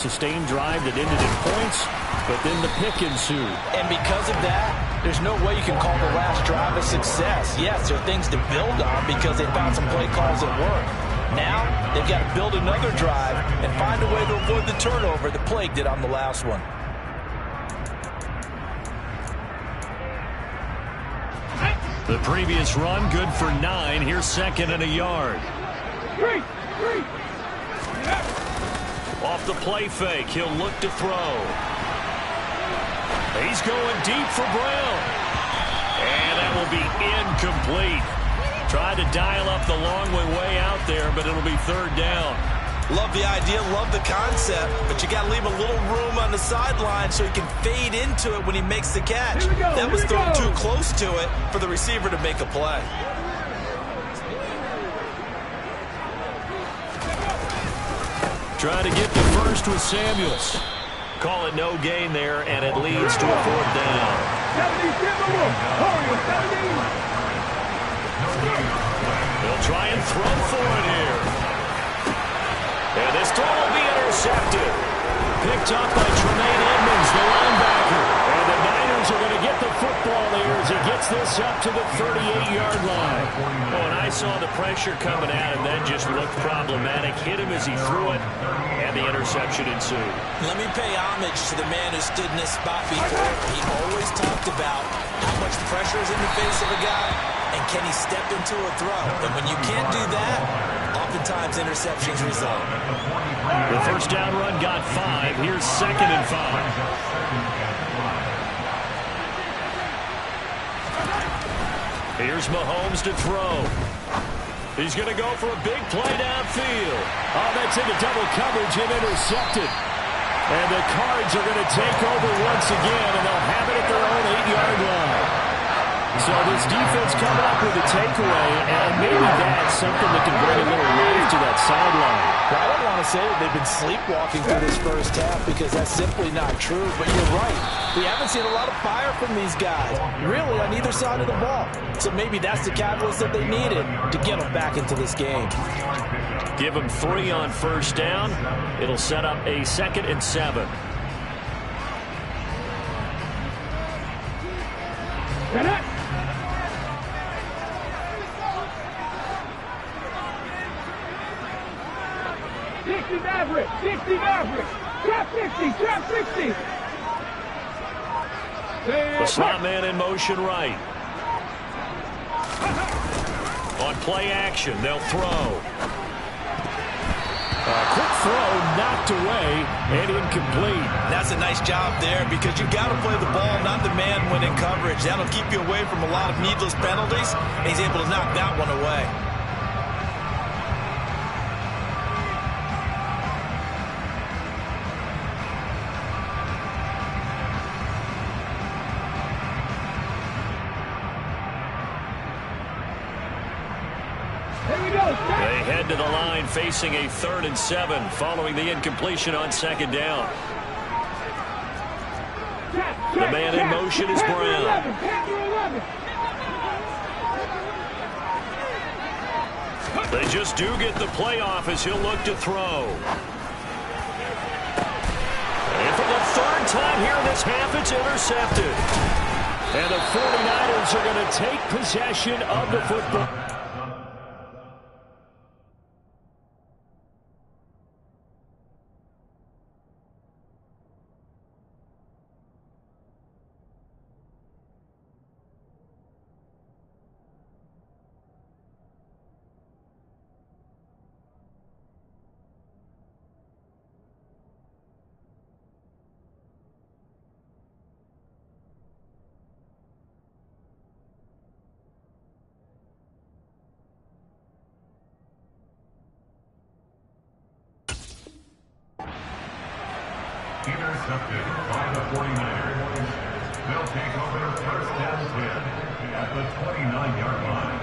Sustained drive that ended in points, but then the pick ensued. And because of that, there's no way you can call the last drive a success. Yes, there are things to build on because they found some play calls that work. Now, they've got to build another drive and find a way to avoid the turnover the Plague did on the last one. The previous run, good for 9. Here's second and a yard. Off the play fake, he'll look to throw. He's going deep for Brown. And that will be incomplete. Tried to dial up the long way out there, but it'll be third down. Love the idea, love the concept, but you got to leave a little room on the sideline so he can fade into it when he makes the catch. That was thrown too close to it for the receiver to make a play. Trying to get the first with Samuels. Call it no gain there, and it leads to a fourth down. They'll try and throw for it here. And this throw will be intercepted. Picked up by Tremaine Edmonds, the linebacker. And the Niners are going to get the football here as he gets this up to the 38-yard line. Oh, and I saw the pressure coming at him, then just looked problematic. Hit him as he threw it, and the interception ensued. Let me pay homage to the man who stood in this spot before. He always talked about how much pressure is in the face of a guy, and can he step into a throw. And when you can't do that, oftentimes interceptions result. The first down run got 5. Here's second and 5. Here's Mahomes to throw. He's going to go for a big play downfield. Oh, that's into double coverage and intercepted. And the Cards are going to take over once again, and they'll have it at their own 8-yard line. So this defense coming up with a takeaway, and maybe that's something that can bring a little life to that sideline. I don't want to say that they've been sleepwalking through this first half because that's simply not true, but you're right. We haven't seen a lot of fire from these guys, really, on either side of the ball. So maybe that's the catalyst that they needed to get them back into this game. Give them 3 on first down. It'll set up a 2nd and 7. The slot man in motion right. On play action, they'll throw. Quick throw knocked away and incomplete. That's a nice job there because you got to play the ball, not the man when in coverage. That'll keep you away from a lot of needless penalties. And he's able to knock that one away. They head to the line facing a 3rd and 7 following the incompletion on 2nd down. The man in motion is Brown. They just do get the playoff as he'll look to throw. And for the 3rd time here in this half, it's intercepted. And the 49ers are going to take possession of the football. Intercepted by the 49ers. They'll take over 1st and 10 at the 29-yard line.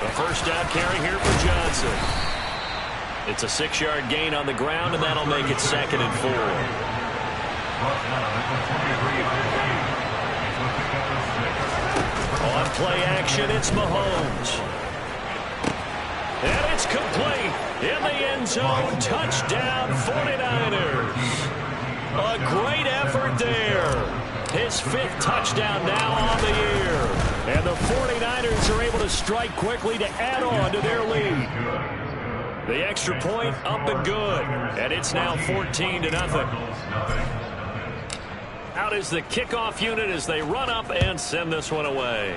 The first down carry here for Johnson. It's a 6-yard gain on the ground, and that'll make it 2nd and 4. On play action, it's Mahomes. end zone. Touchdown, 49ers. A great effort there. His 5th touchdown now on the year. And the 49ers are able to strike quickly to add on to their lead. The extra point up and good. And it's now 14-0. Out is the kickoff unit as they run up and send this one away.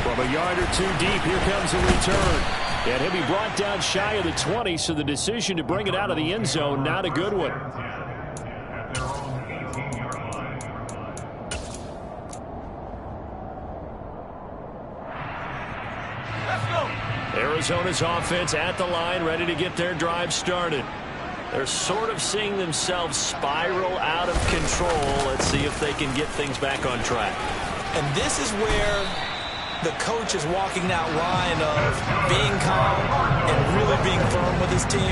From a yard or two deep, here comes a return. And he'll be brought down shy of the 20, so the decision to bring it out of the end zone, not a good one. Arizona's offense at the line, ready to get their drive started. They're sort of seeing themselves spiral out of control. Let's see if they can get things back on track. And this is where the coach is walking that line of being calm and really being firm with his team.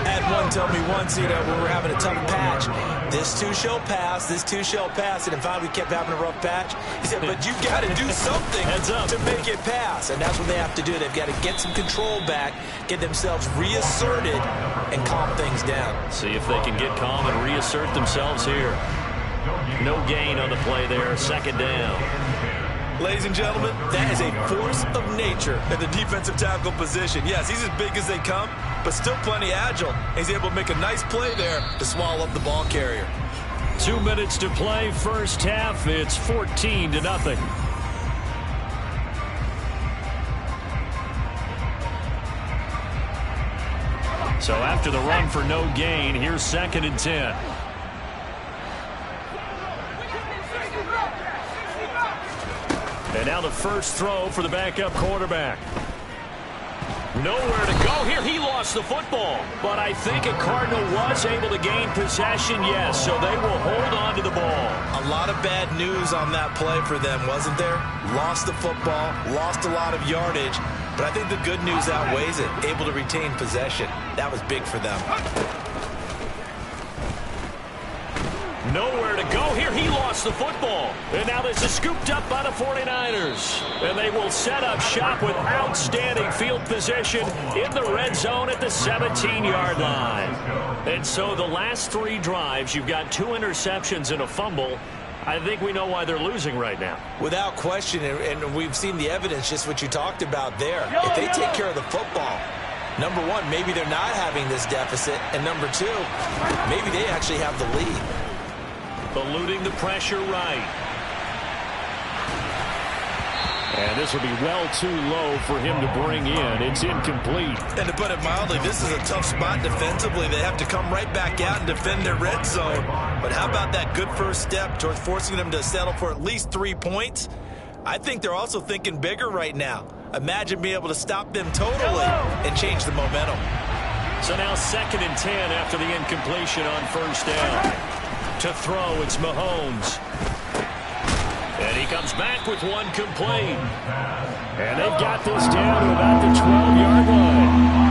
I had one tell me once, when we're having a tough patch, this too shall pass, this too shall pass. And finally we kept having a rough patch. He said, but you've got to do something to make it pass. And that's what they have to do. They've got to get some control back, get themselves reasserted, and calm things down. See if they can get calm and reassert themselves here. No gain on the play there, 2nd down. Ladies and gentlemen, that is a force of nature in the defensive tackle position. Yes, he's as big as they come, but still plenty agile. He's able to make a nice play there to swallow up the ball carrier. 2 minutes to play, first half. It's 14-0. So after the run for no gain, here's 2nd and 10. And now the first throw for the backup quarterback. Nowhere to go here. He lost the football. But I think a Cardinal was able to gain possession, yes. So they will hold on to the ball. A lot of bad news on that play for them, wasn't there? Lost the football, lost a lot of yardage. But I think the good news outweighs it. Able to retain possession. That was big for them. Nowhere to go here. He lost the football. And now this is scooped up by the 49ers. And they will set up shop with outstanding field position in the red zone at the 17-yard line. And so the last 3 drives, you've got 2 interceptions and a fumble. I think we know why they're losing right now. Without question, and we've seen the evidence, just what you talked about there. If they take care of the football, number one, maybe they're not having this deficit. And number 2, maybe they actually have the lead. Eluding the pressure right. And this will be well too low for him to bring in. It's incomplete. And to put it mildly, this is a tough spot defensively. They have to come right back out and defend their red zone. But how about that good first step towards forcing them to settle for at least 3 points? I think they're also thinking bigger right now. Imagine being able to stop them totally and change the momentum. So now 2nd and 10 after the incompletion on first down. To throw, it's Mahomes. And he comes back with one complete. And they've got this down to about the 12-yard line.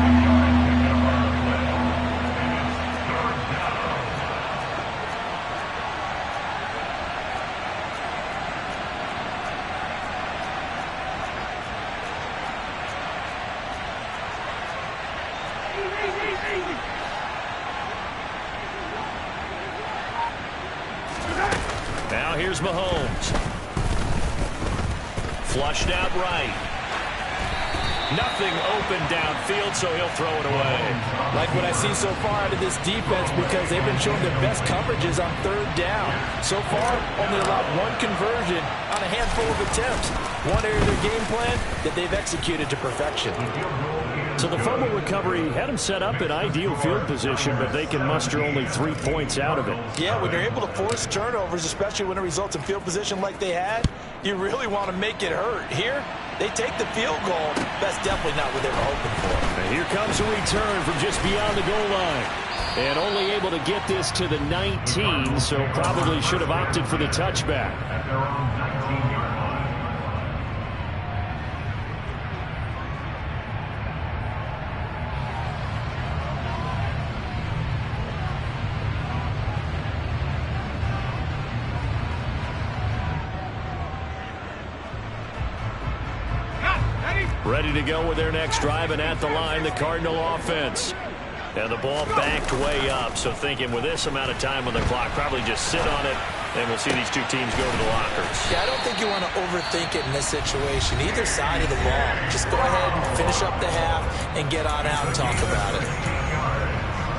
Now here's Mahomes. Flushed out right. Nothing open downfield, so he'll throw it away. Like what I see so far out of this defense, because they've been showing their best coverages on 3rd down. So far, only allowed 1 conversion on a handful of attempts. One area of their game plan that they've executed to perfection. So the fumble recovery had them set up in ideal field position, but they can muster only 3 points out of it. Yeah, when you're able to force turnovers, especially when it results in field position like they had, you really want to make it hurt. Here, they take the field goal. That's definitely not what they were hoping for. And here comes a return from just beyond the goal line. And only able to get this to the 19, so probably should have opted for the touchback. At their own 19-yard line. Ready to go with their next drive, and at the line, the Cardinal offense. And the ball backed way up, so thinking with this amount of time on the clock, probably just sit on it, and we'll see these two teams go to the lockers. Yeah, I don't think you want to overthink it in this situation. Either side of the ball. Just go ahead and finish up the half and get on out and talk about it.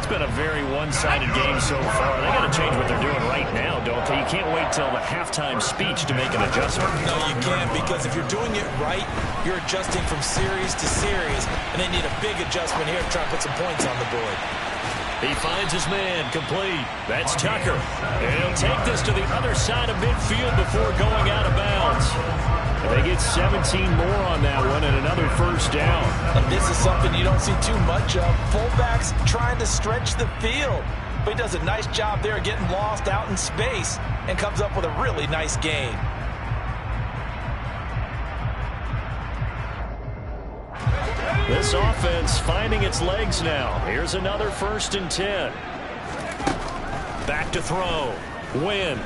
It's been a very one-sided game so far. They got to change what they're doing right now, don't they? You can't wait till the halftime speech to make an adjustment. No, you can't, because if you're doing it right, you're adjusting from series to series, and they need a big adjustment here to try to put some points on the board. He finds his man, complete. That's Tucker. And he'll take this to the other side of midfield before going out of bounds. And they get 17 more on that one and another first down. And this is something you don't see too much of. Fullbacks trying to stretch the field. But he does a nice job there getting lost out in space and comes up with a really nice gain. This offense finding its legs now. Here's another 1st and 10. Back to throw. Win.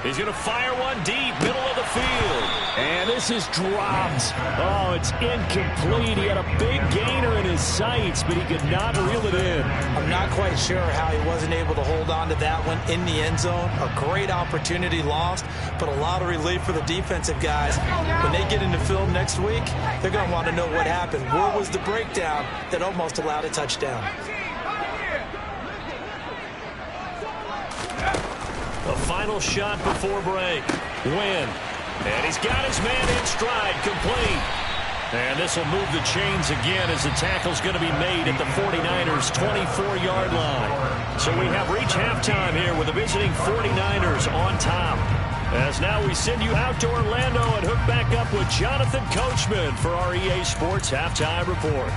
He's going to fire one deep, middle of the field. And this is dropped. Oh, it's incomplete. He had a big gainer in his sights, but he could not reel it in. I'm not quite sure how he wasn't able to hold on to that one in the end zone. A great opportunity lost, but a lot of relief for the defensive guys. When they get into film next week, they're going to want to know what happened. Where was the breakdown that almost allowed a touchdown? The final shot before break. Win. And he's got his man in stride, complete. And this will move the chains again as the tackle's going to be made at the 49ers' 24-yard line. So we have reached halftime here with the visiting 49ers on top. As now we send you out to Orlando and hook back up with Jonathan Coachman for our EA Sports Halftime Report.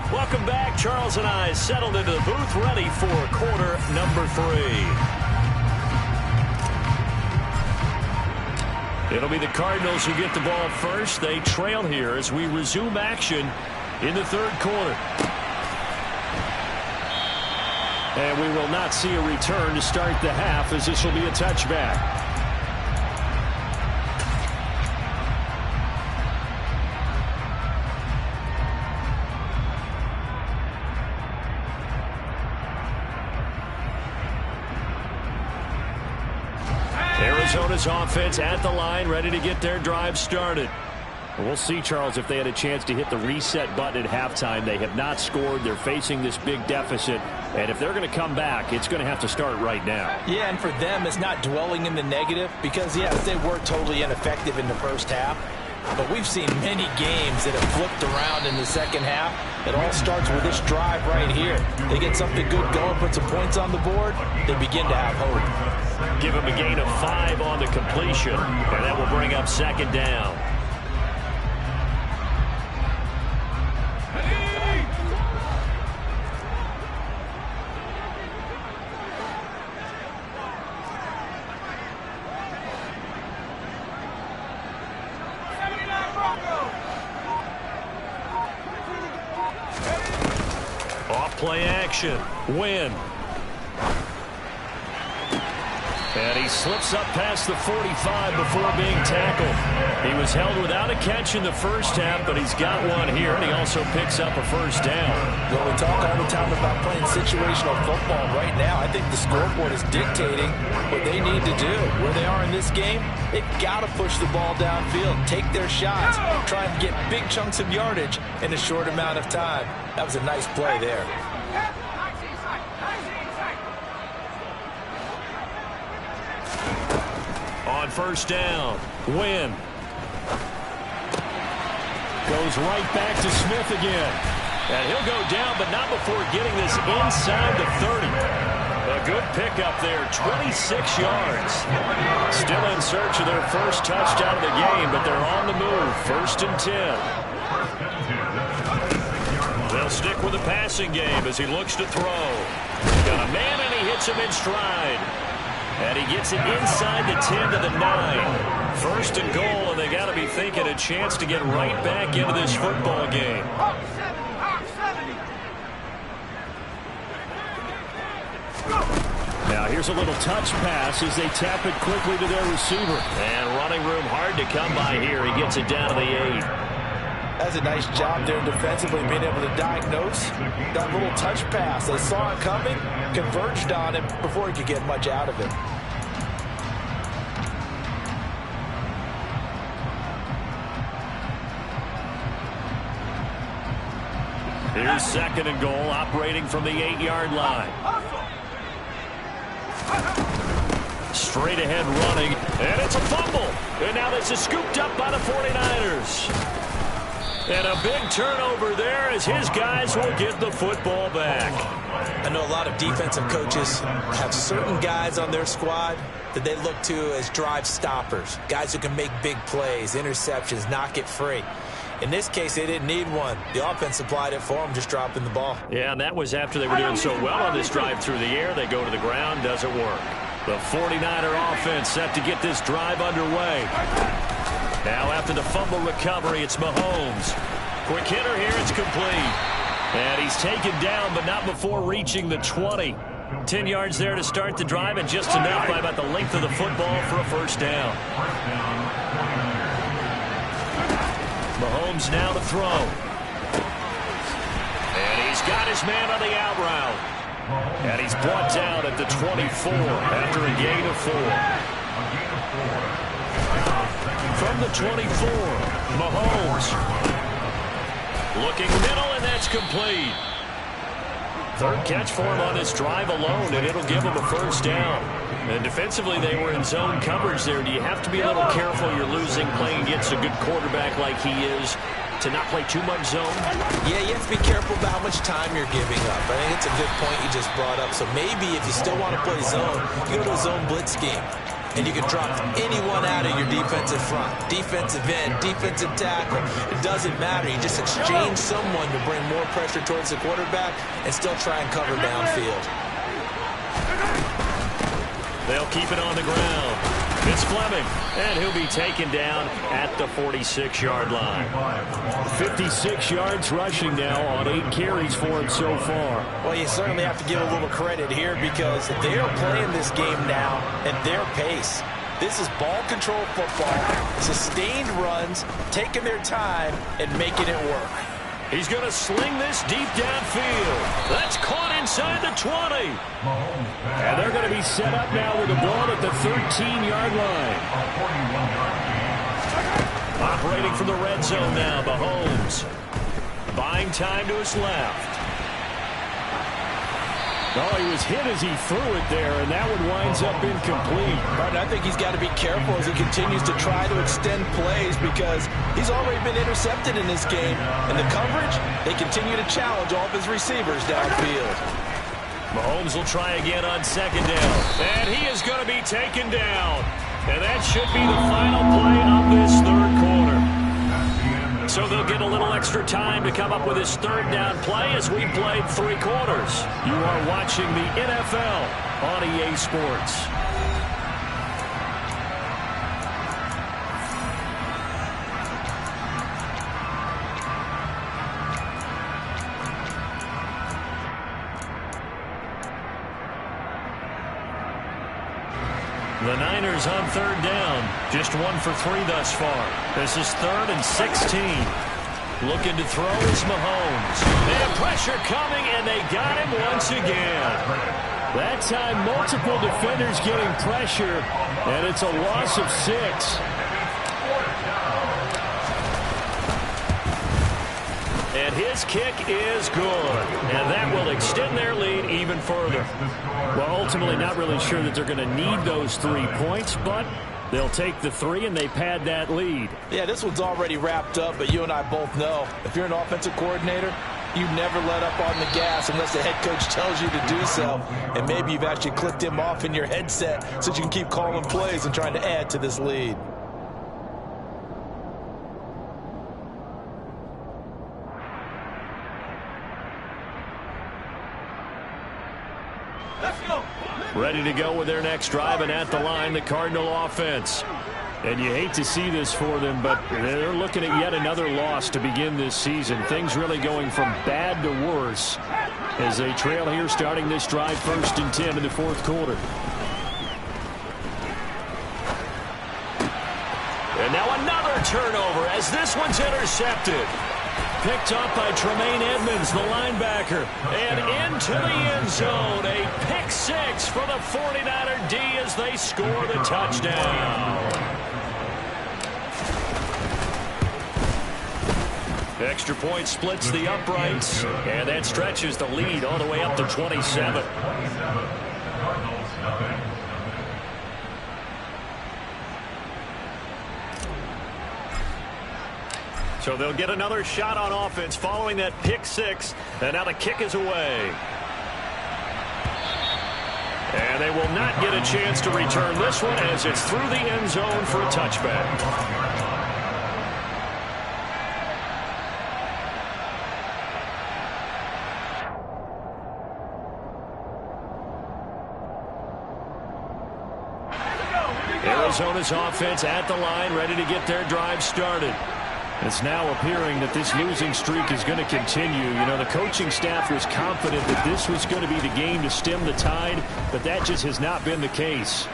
Welcome back. Charles and I settled into the booth ready for quarter number 3. It'll be the Cardinals who get the ball first. They trail here as we resume action in the 3rd quarter. And we will not see a return to start the half, as this will be a touchback. Arizona's offense at the line, ready to get their drive started. We'll see, Charles, if they had a chance to hit the reset button at halftime. They have not scored. They're facing this big deficit. And if they're going to come back, it's going to have to start right now. Yeah, and for them, it's not dwelling in the negative because, yes, they were totally ineffective in the first half. But we've seen many games that have flipped around in the second half. It all starts with this drive right here. They get something good going, put some points on the board, they begin to have hope. Give him a gain of 5 on the completion, and that will bring up 2nd down. Play action. Win. And he slips up past the 45 before being tackled. He was held without a catch in the first half, but he's got one here, and he also picks up a first down. Well, we talk all the time about playing situational football. Right now, I think the scoreboard is dictating what they need to do. Where they are in this game, they've got to push the ball downfield, take their shots, try and get big chunks of yardage in a short amount of time. That was a nice play there. On first down, Win. Goes right back to Smith again. And he'll go down, but not before getting this inside the 30. A good pickup there, 26 yards. Still in search of their first touchdown of the game, but they're on the move. 1st and 10. They'll stick with the passing game as he looks to throw. Got a man, and he hits him in stride. And he gets it inside the 10 to the 9. 1st and goal, and they got to be thinking a chance to get right back into this football game. Now here's a little touch pass as they tap it quickly to their receiver. And running room hard to come by here. He gets it down to the 8. That's a nice job there defensively, being able to diagnose that little touch pass. They saw it coming, converged on him before he could get much out of it. Here's 2nd and goal, operating from the 8-yard line. Straight ahead running, and it's a fumble. And now this is scooped up by the 49ers. And a big turnover there as his guys will get the football back. I know a lot of defensive coaches have certain guys on their squad that they look to as drive stoppers, guys who can make big plays, interceptions, knock it free. In this case, they didn't need one. The offense supplied it for them, just dropping the ball. Yeah, and that was after they were doing so well on this drive through the air. They go to the ground, doesn't work. The 49er offense set to get this drive underway. Now after the fumble recovery, it's Mahomes. Quick hitter here, it's complete. And he's taken down, but not before reaching the 20. 10 yards there to start the drive, and just enough by about the length of the football for a first down. Mahomes now to throw. And he's got his man on the out route. And he's brought down at the 24 after a gain of 4. From the 24, Mahomes. Looking middle, and that's complete. 3rd catch for him on this drive alone, and it'll give him a first down. And defensively, they were in zone coverage there. Do you have to be a little careful? You're losing playing against a good quarterback like he is to not play too much zone? Yeah, you have to be careful about how much time you're giving up. I think it's a good point you just brought up. So maybe if you still want to play zone, you go to a zone blitz scheme. And you can drop anyone out of your defensive front, defensive end, defensive tackle. It doesn't matter. You just exchange someone to bring more pressure towards the quarterback and still try and cover downfield. They'll keep it on the ground. It's Fleming, and he'll be taken down at the 46-yard line. 56 yards rushing now on 8 carries for him so far. Well, you certainly have to give a little credit here because they are playing this game now at their pace. This is ball control football, sustained runs, taking their time, and making it work. He's going to sling this deep downfield. That's caught inside the 20. And they're going to be set up now with the ball at the 13-yard line. Operating from the red zone now, Mahomes. Buying time to his left. Oh, he was hit as he threw it there, and that one winds up incomplete. Right, I think he's got to be careful as he continues to try to extend plays because he's already been intercepted in this game. And the coverage, they continue to challenge all of his receivers downfield. Mahomes will try again on 2nd down. And he is going to be taken down. And that should be the final play of this 3rd quarter. So they'll get a little extra time to come up with his 3rd down play as we played 3 quarters. You are watching the NFL on EA Sports. The Niners on 3rd down. Just 1 for 3 thus far. This is 3rd and 16. Looking to throw is Mahomes. And pressure coming, and they got him once again. That time, multiple defenders getting pressure, and it's a loss of 6. And his kick is good. And that will extend their lead even further. Well, ultimately, not really sure that they're going to need those 3 points, but they'll take the 3 and they pad that lead. Yeah, this one's already wrapped up, but you and I both know if you're an offensive coordinator, you never let up on the gas unless the head coach tells you to do so. And maybe you've actually clicked him off in your headset so you can keep calling plays and trying to add to this lead. Ready to go with their next drive, and at the line, the Cardinal offense. And you hate to see this for them, but they're looking at yet another loss to begin this season. Things really going from bad to worse. as they trail here starting this drive 1st and 10 in the 4th quarter. And now another turnover as this one's intercepted. Picked up by Tremaine Edmonds, the linebacker. And into the end zone. A pick 6 for the 49er D as they score the touchdown. Extra point splits the uprights, and that stretches the lead all the way up to 27. So they'll get another shot on offense following that pick 6, and now the kick is away. And they will not get a chance to return this one as it's through the end zone for a touchback. Arizona's offense at the line, ready to get their drive started. It's now appearing that this losing streak is going to continue. You know, the coaching staff was confident that this was going to be the game to stem the tide, but that just has not been the case.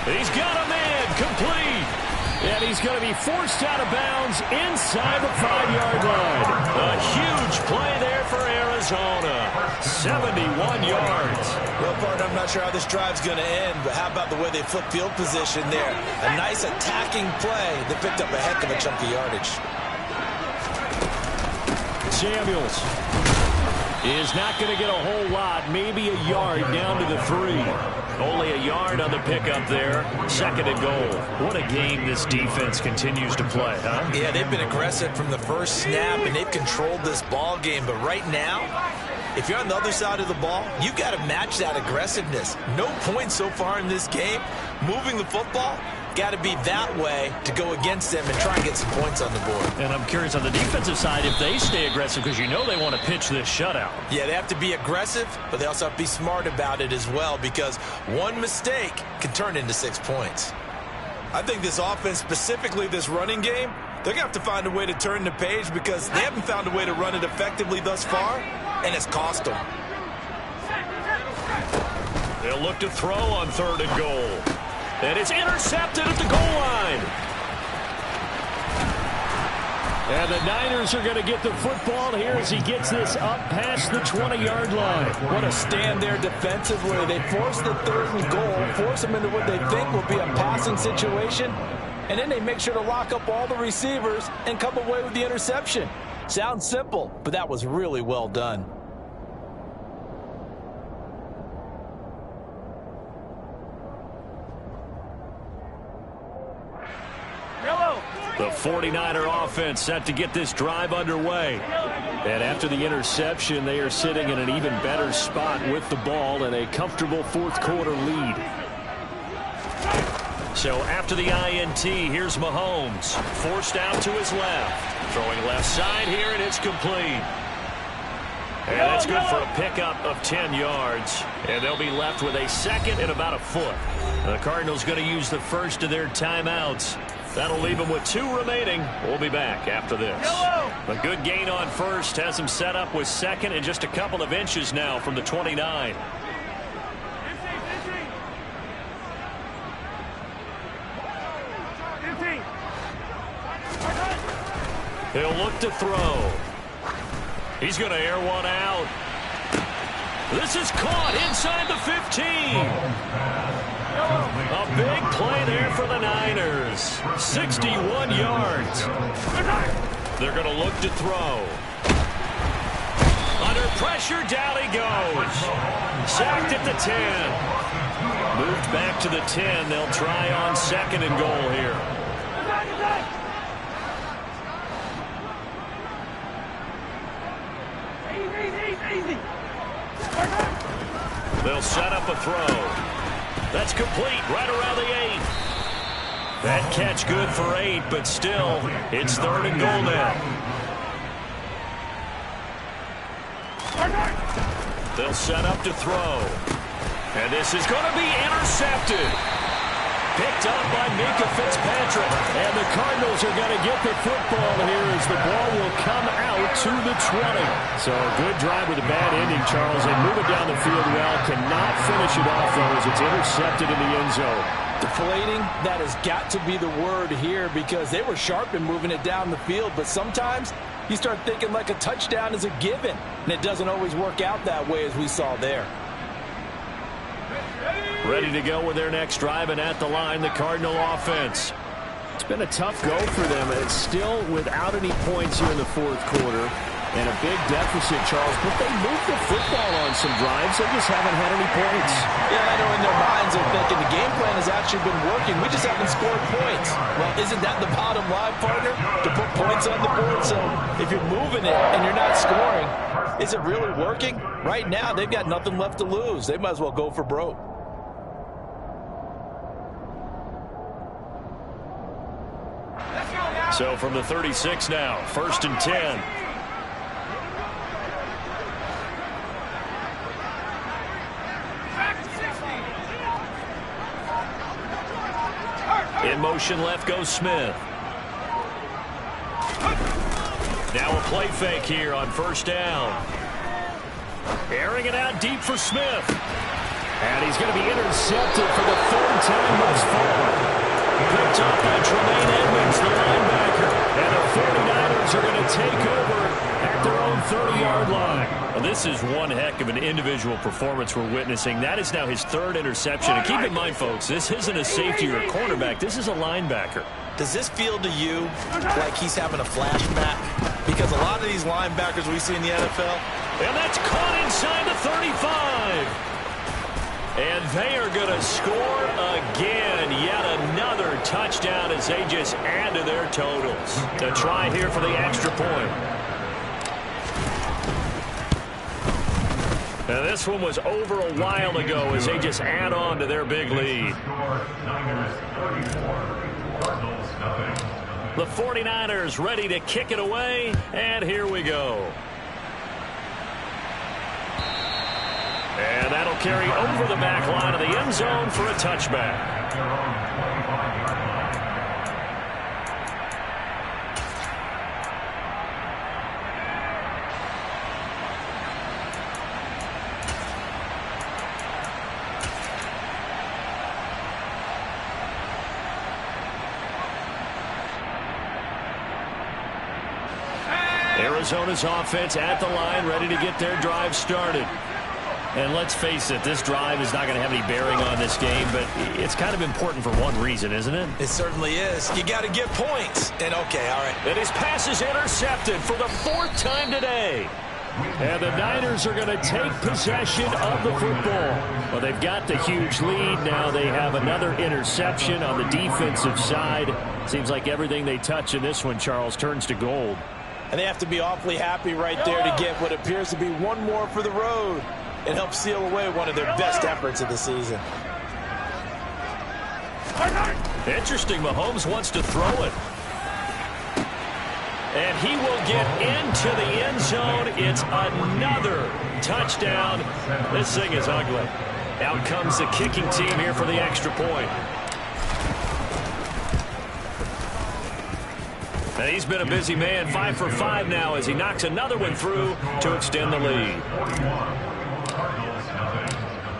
He's got a man complete. And he's going to be forced out of bounds inside the 5-yard line. A huge play there for Arizona. 71 yards. Well, partner, I'm not sure how this drive's going to end, but how about the way they flip field position there? A nice attacking play that picked up a heck of a chunk of yardage. Samuels is not going to get a whole lot, maybe a yard down to the 3. Only a yard on the pickup there. 2nd and goal. What a game this defense continues to play, huh? Yeah, they've been aggressive from the first snap, and they've controlled this ball game. But right now, if you're on the other side of the ball, you've got to match that aggressiveness. No points so far in this game. Moving the football, got to be that way to go against them and try and get some points on the board. And I'm curious on the defensive side if they stay aggressive, because you know they want to pitch this shutout. Yeah, they have to be aggressive, but they also have to be smart about it as well, because one mistake can turn into 6 points. I think this offense, specifically this running game, they're going to have to find a way to turn the page, because they haven't found a way to run it effectively thus far, and it's cost them. They'll look to throw on 3rd and goal. And it's intercepted at the goal line. And the Niners are going to get the football here as he gets this up past the 20-yard line. What a stand there defensively. They force the 3rd and goal, force them into what they think will be a passing situation, and then they make sure to lock up all the receivers and come away with the interception. Sounds simple, but that was really well done. The 49er offense set to get this drive underway. And after the interception, they are sitting in an even better spot with the ball and a comfortable 4th quarter lead. So after the INT, here's Mahomes. Forced out to his left. Throwing left side here, and it's complete. And that's good for a pickup of 10 yards. And they'll be left with a 2nd and about a foot. The Cardinals going to use the first of their timeouts. That'll leave them with 2 remaining. We'll be back after this. A good gain on 1st has them set up with 2nd and just a couple of inches now from the 29. He'll look to throw. He's going to air one out. This is caught inside the 15. A big play there for the Niners. 61 yards. They're going to look to throw. Under pressure, down he goes. Sacked at the 10. Moved back to the 10. They'll try on 2nd and goal here. They'll set up a throw. That's complete right around the 8. That catch good for 8, but still, it's 3rd and goal now. They'll set up to throw. And this is going to be intercepted. Picked up by Minka Fitzpatrick. And the Cardinals are going to get the football here as the ball will come out to the 20. So a good drive with a bad ending, Charles. They move it down the field well. Cannot finish it off, though, as it's intercepted in the end zone. Deflating, that has got to be the word here because they were sharp in moving it down the field. But sometimes you start thinking like a touchdown is a given. And it doesn't always work out that way as we saw there. Ready to go with their next drive, and at the line, the Cardinal offense. It's been a tough go for them, and it's still without any points here in the fourth quarter. And a big deficit, Charles, but they moved the football on some drives. They just haven't had any points. Yeah, I know in their minds they're thinking the game plan has actually been working. We just haven't scored points. Well, isn't that the bottom line, partner? To put points on the board. So if you're moving it and you're not scoring, is it really working? Right now, they've got nothing left to lose. They might as well go for broke. So from the 36 now, 1st and 10. In motion left goes Smith. Now a play fake here on 1st down. Airing it out deep for Smith. And he's going to be intercepted for the 3rd time thus far. Picked up by Tremaine Edmonds, the linebacker. And the 49ers are going to take over at their own 30-yard line. Well, this is one heck of an individual performance we're witnessing. That is now his 3rd interception. And keep in mind, folks, this isn't a safety or a cornerback. This is a linebacker. Does this feel to you like he's having a flashback? Because a lot of these linebackers we see in the NFL. And that's caught inside the 35. And they are going to score again. Yet another touchdown as they just add to their totals. A try here for the extra point. And this one was over a while ago as they just add on to their big lead. The 49ers ready to kick it away. And here we go. And that'll carry over the back line of the end zone for a touchback. Arizona's offense at the line, ready to get their drive started. And let's face it, this drive is not going to have any bearing on this game, but it's kind of important for one reason, isn't it? It certainly is. You got to get points. And okay, all right. And his pass is intercepted for the 4th time today. And the Niners are going to take possession of the football. Well, they've got the huge lead. Now they have another interception on the defensive side. Seems like everything they touch in this one, Charles, turns to gold. And they have to be awfully happy right there to get what appears to be one more for the road. It helps seal away one of their best efforts of the season. Interesting. Mahomes wants to throw it. And he will get into the end zone. It's another touchdown. This thing is ugly. Out comes the kicking team here for the extra point. And he's been a busy man. 5 for 5 now as he knocks another one through to extend the lead.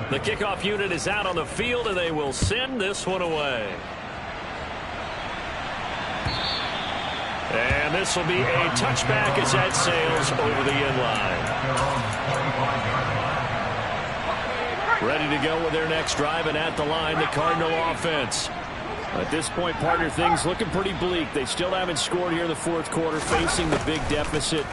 The kickoff unit is out on the field, and they will send this one away. And this will be a touchback as that sails over the end line. Ready to go with their next drive, and at the line, the Cardinal offense. At this point, partner, things looking pretty bleak. They still haven't scored here in the 4th quarter, facing the big deficit.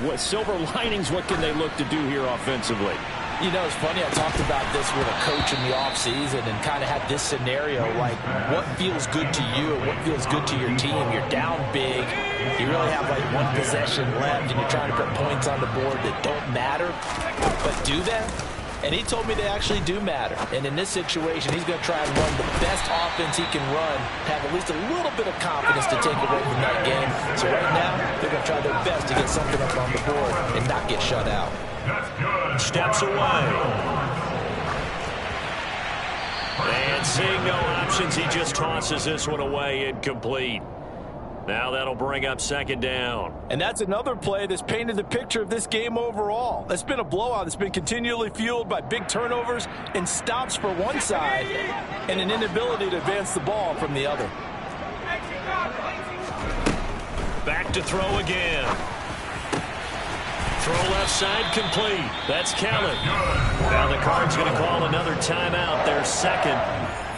What silver linings, what can they look to do here offensively? You know, it's funny, I talked about this with a coach in the offseason and kind of had this scenario, like what feels good to you and what feels good to your team. You're down big. You really have like one possession left, and you're trying to put points on the board that don't matter. But do that? And he told me they actually do matter. And in this situation, he's going to try and run the best offense he can run, have at least a little bit of confidence to take away from that game. So right now, they're going to try their best to get something up on the board and not get shut out. Steps away. And seeing no options, he just tosses this one away, incomplete. Now that'll bring up second down. And that's another play that's painted the picture of this game overall. It's been a blowout that's been continually fueled by big turnovers and stops for one side and an inability to advance the ball from the other. Back to throw again. Throw left side complete. That's Kellen. Now the Cards going to call another timeout, their second,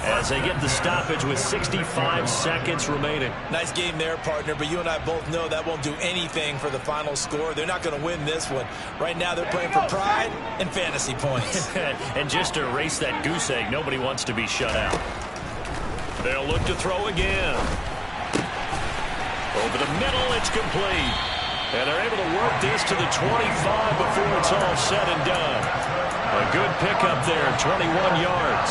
as they get the stoppage with 65 seconds remaining. Nice game there, partner, but you and I both know that won't do anything for the final score. They're not going to win this one. Right now they're playing for pride and fantasy points. And just to erase that goose egg, nobody wants to be shut out. They'll look to throw again. Over the middle, it's complete. And they're able to work this to the 25 before it's all said and done. A good pickup there, 21 yards.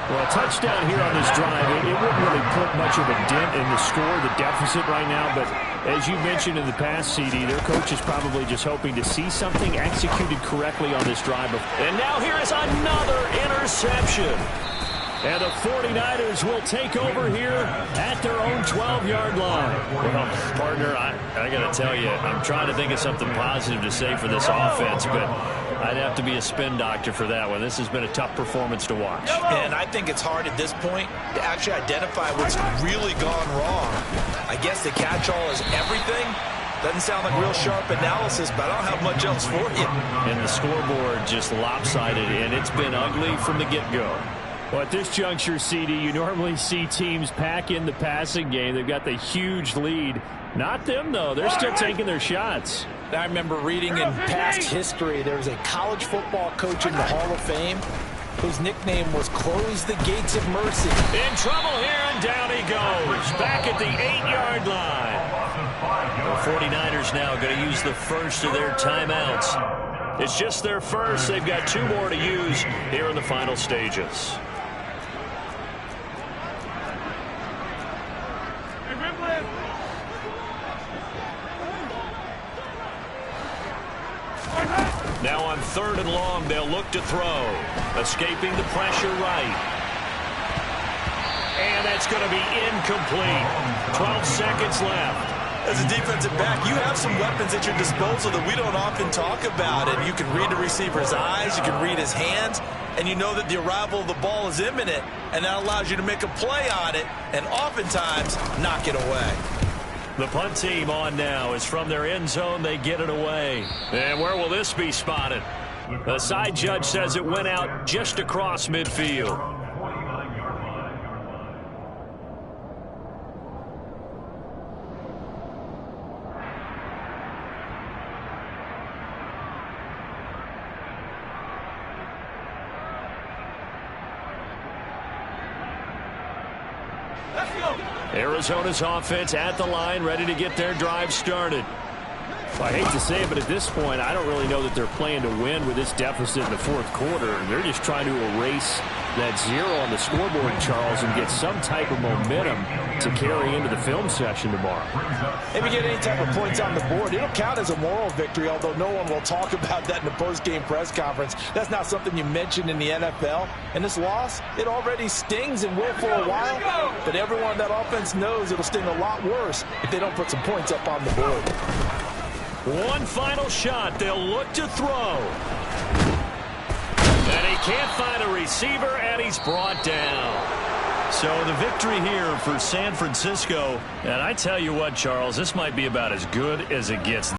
Well, a touchdown here on this drive, it wouldn't really put much of a dent in the score, the deficit right now. But as you mentioned in the past, CD, their coach is probably just hoping to see something executed correctly on this drive. And now here is another interception. And the 49ers will take over here at their own 12-yard line. Well, partner, I got to tell you, I'm trying to think of something positive to say for this offense, but I'd have to be a spin doctor for that one. This has been a tough performance to watch. And I think it's hard at this point to actually identify what's really gone wrong. I guess the catch-all is everything. Doesn't sound like real sharp analysis, but I don't have much else for you. And the scoreboard just lopsided, and it's been ugly from the get-go. Well, at this juncture, CD, you normally see teams pack in the passing game. They've got the huge lead. Not them, though. They're still taking their shots. I remember reading in past history, there was a college football coach in the Hall of Fame whose nickname was Close the Gates of Mercy. In trouble here, and down he goes. Back at the 8-yard line. The 49ers now going to use the first of their timeouts. It's just their first. They've got two more to use here in the final stages. Now on 3rd and long, they'll look to throw. Escaping the pressure right. And that's going to be incomplete. 12 seconds left. As a defensive back, you have some weapons at your disposal that we don't often talk about. And you can read the receiver's eyes, you can read his hands, and you know that the arrival of the ball is imminent, and that allows you to make a play on it and oftentimes knock it away. The punt team on now is from their end zone. They get it away. And where will this be spotted? The side judge says it went out just across midfield. Arizona's offense at the line, ready to get their drive started. Well, I hate to say it, but at this point, I don't really know that they're playing to win with this deficit in the fourth quarter. They're just trying to erase that zero on the scoreboard, Charles, and get some type of momentum to carry into the film session tomorrow. If you get any type of points on the board, it'll count as a moral victory, although no one will talk about that in the post-game press conference. That's not something you mentioned in the NFL. And this loss, it already stings and will for a while, but everyone on that offense knows it'll sting a lot worse if they don't put some points up on the board. One final shot. They'll look to throw. And he can't find a receiver, and he's brought down. So the victory here for San Francisco. And I tell you what, Charles, this might be about as good as it gets.